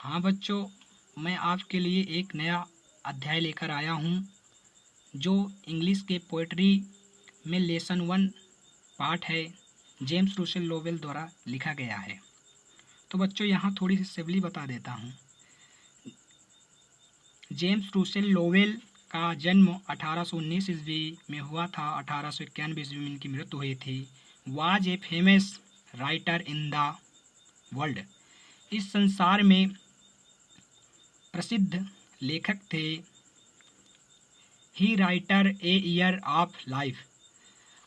हाँ बच्चों, मैं आपके लिए एक नया अध्याय लेकर आया हूँ जो इंग्लिश के पोएट्री में लेसन 1 पार्ट है, जेम्स रूसेल लोवेल द्वारा लिखा गया है। तो बच्चों यहाँ थोड़ी सी सिवली बता देता हूँ। जेम्स रूसेल लोवेल का जन्म 1819 ईस्वी में हुआ था। 1891 ईस्वी में इनकी मृत्यु हुई थी। Was a famous writer in the world, इस संसार में प्रसिद्ध लेखक थे। He writer a year of life,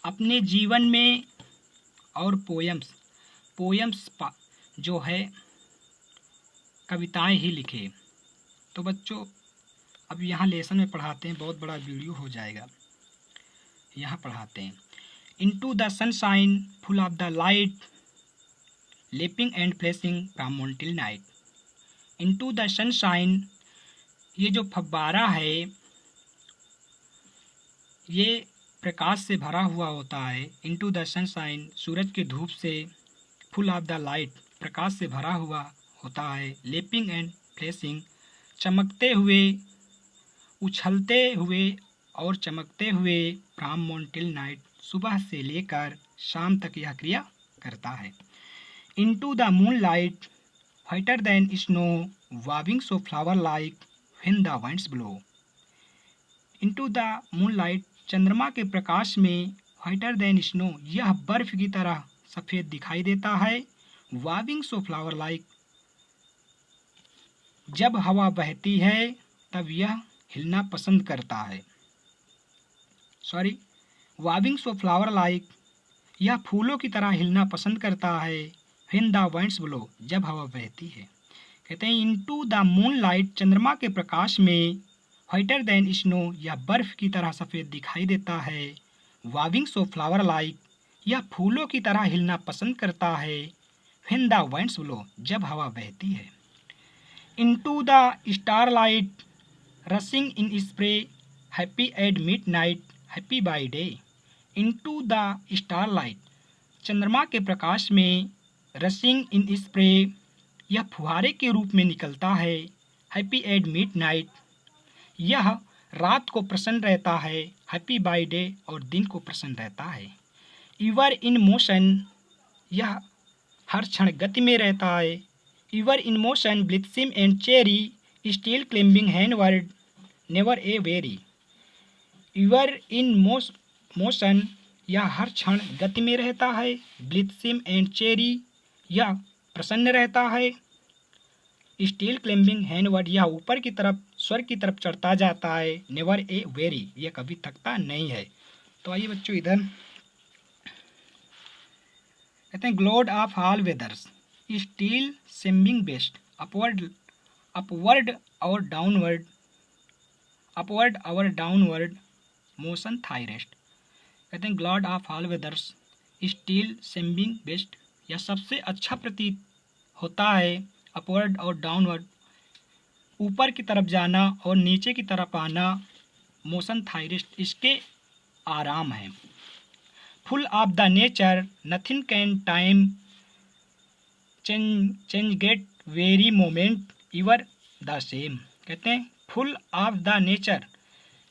अपने जीवन में, और पोयम्स जो है कविताएं ही लिखे। तो बच्चों अब यहाँ लेसन में पढ़ाते हैं, बहुत बड़ा वीडियो हो जाएगा। यहाँ पढ़ाते हैं। Into the sunshine full of the light, lapping and flashing from morning till night. Into the sunshine, ये जो फव्वारा है ये प्रकाश से भरा हुआ होता है। इनटू द सनशाइन, सूरज की धूप से, फुल ऑफ द लाइट, प्रकाश से भरा हुआ होता है। लेपिंग एंड फ्लैशिंग, चमकते हुए, उछलते हुए और चमकते हुए, फ्रॉम मॉर्निंग टिल नाइट, सुबह से लेकर शाम तक यह क्रिया करता है। Into the moonlight, whiter than snow, waving so flower like when the winds blow. Into the moonlight, चंद्रमा के प्रकाश में, व्हाइटर देन स्नो, यह बर्फ की तरह सफ़ेद दिखाई देता है। वॉविंग सो फ्लावर लाइक, जब हवा बहती है तब यह हिलना पसंद करता है। वॉविंग सो फ्लावर लाइक, यह फूलों की तरह हिलना पसंद करता है। व्हेन द विंड्स ब्लो, जब हवा बहती है। कहते हैं इनटू द मून लाइट, चंद्रमा के प्रकाश में, व्हाइटर देन स्नो, यह बर्फ की तरह सफ़ेद दिखाई देता है। वॉविंग सो फ्लावर लाइक, यह फूलों की तरह हिलना पसंद करता है। व्हेन द विंड्स ब्लो, जब हवा बहती है। Into the starlight, rushing in spray, happy at midnight, happy by day. Into the starlight, चंद्रमा के प्रकाश में, रशिंग इन स्प्रे, यह फुहारे के रूप में निकलता है। हैप्पी एट मिडनाइट, यह रात को प्रसन्न रहता है। हैप्पी बाय डे, और दिन को प्रसन्न रहता है। इवर इन मोशन, यह हर क्षण गति में रहता है। Ever in motion, blithesome and cheery, still climbing heavenward, never aweary. Ever in motion, यह हर क्षण गति में रहता है। ब्लिथसिम एंड चेरी, यह प्रसन्न रहता है। स्टिल क्लिम्बिंग हैंडवर्ड, यह ऊपर की तरफ, स्वर्ग की तरफ चढ़ता जाता है। नेवर ए वेरी, यह कभी थकता नहीं है। तो आइए बच्चों इधर कहते हैं glad of all weathers, still seeming best, upward or downward, upward or downward motion thy rest. कहते हैं glad of all weathers, still seeming best, यह सबसे अच्छा प्रतीत होता है। अपवर्ड और डाउनवर्ड, ऊपर की तरफ जाना और नीचे की तरफ आना, मोशन थायरेस्ट, इसके आराम है। Full of the nature, nothing can time change get very moment इवर the same. कहते हैं फुल ऑफ द नेचर,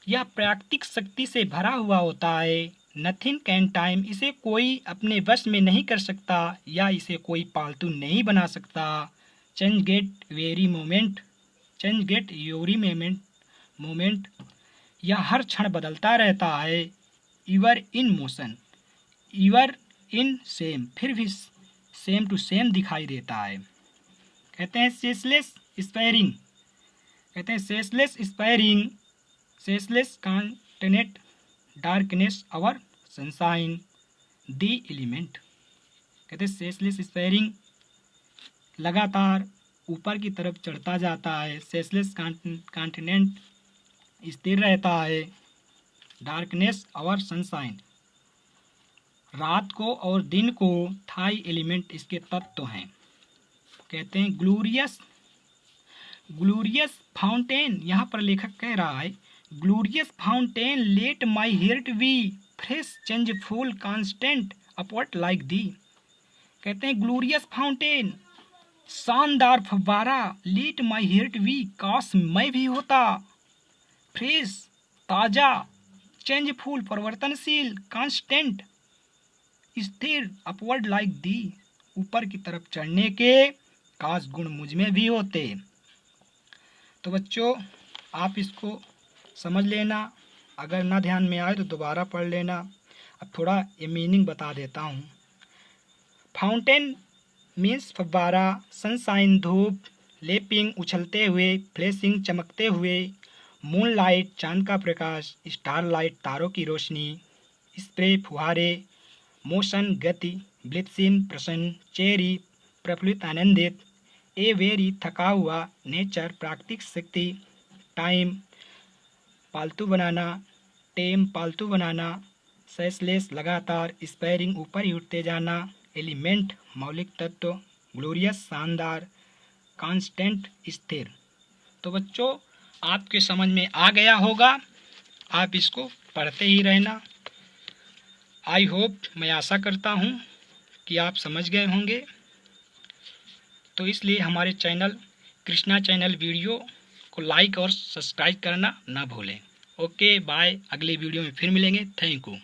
यह प्राकृतिक शक्ति से भरा हुआ होता है। नथिंग कैन टाइम, इसे कोई अपने वश में नहीं कर सकता या इसे कोई पालतू नहीं बना सकता। Change get very moment, change get every moment, यह हर क्षण बदलता रहता है। Ever in motion, इवर in same, फिर भी सेम टू सेम दिखाई देता है। कहते हैं सेसलेस स्पैरिंग, कहते हैं ceaseless aspiring, ceaseless content, darkness or sunshine, thy element. कहते हैं सेसलेस स्पैरिंग, लगातार ऊपर की तरफ चढ़ता जाता है। सेसलेस कॉन्टिनेंट, स्थिर रहता है। डार्कनेस और सनशाइन, रात को और दिन को। थाई एलिमेंट, इसके तत्व हैं। कहते हैं ग्लोरियस फाउंटेन, यहाँ पर लेखक कह रहा है glorious fountain, let my heart be fresh changeful constant upward like thee. कहते हैं ग्लोरियस फाउंटेन, शानदार फव्वारा, लीट माई हार्ट वी, काश मैं भी होता। फ्रेश, ताजा, चेंजफुल, परिवर्तनशील, कांस्टेंट, स्थिर, अपवर्ड लाइक दी, ऊपर की तरफ चढ़ने के काश गुण मुझ में भी होते। तो बच्चों, आप इसको समझ लेना, अगर ना ध्यान में आए तो दोबारा पढ़ लेना। अब थोड़ा ये मीनिंग बता देता हूँ। फाउंटेन मीन्स फव्वारा, सनशाइन धूप, लेपिंग उछलते हुए, फ्लैशिंग चमकते हुए, मून लाइट चांद का प्रकाश, स्टार लाइट तारों की रोशनी, स्प्रे फुहारे, मोशन गति, ब्लिट्सिन प्रसन्न, चेरी प्रफुल्लित आनंदित, ए वेरी थका हुआ, नेचर प्राकृतिक शक्ति, टाइम पालतू बनाना, टेम पालतू बनाना, सेसलेस लगातार, स्पैरिंग ऊपर ही उठते जाना, एलिमेंट मौलिक तत्व, ग्लोरियस शानदार, कांस्टेंट स्थिर। तो बच्चों, आपके समझ में आ गया होगा, आप इसको पढ़ते ही रहना। आई होप, मैं आशा करता हूँ कि आप समझ गए होंगे। तो इसलिए हमारे चैनल कृष्णा चैनल वीडियो को लाइक और सब्सक्राइब करना ना भूलें। ओके बाय, अगले वीडियो में फिर मिलेंगे। Thank you.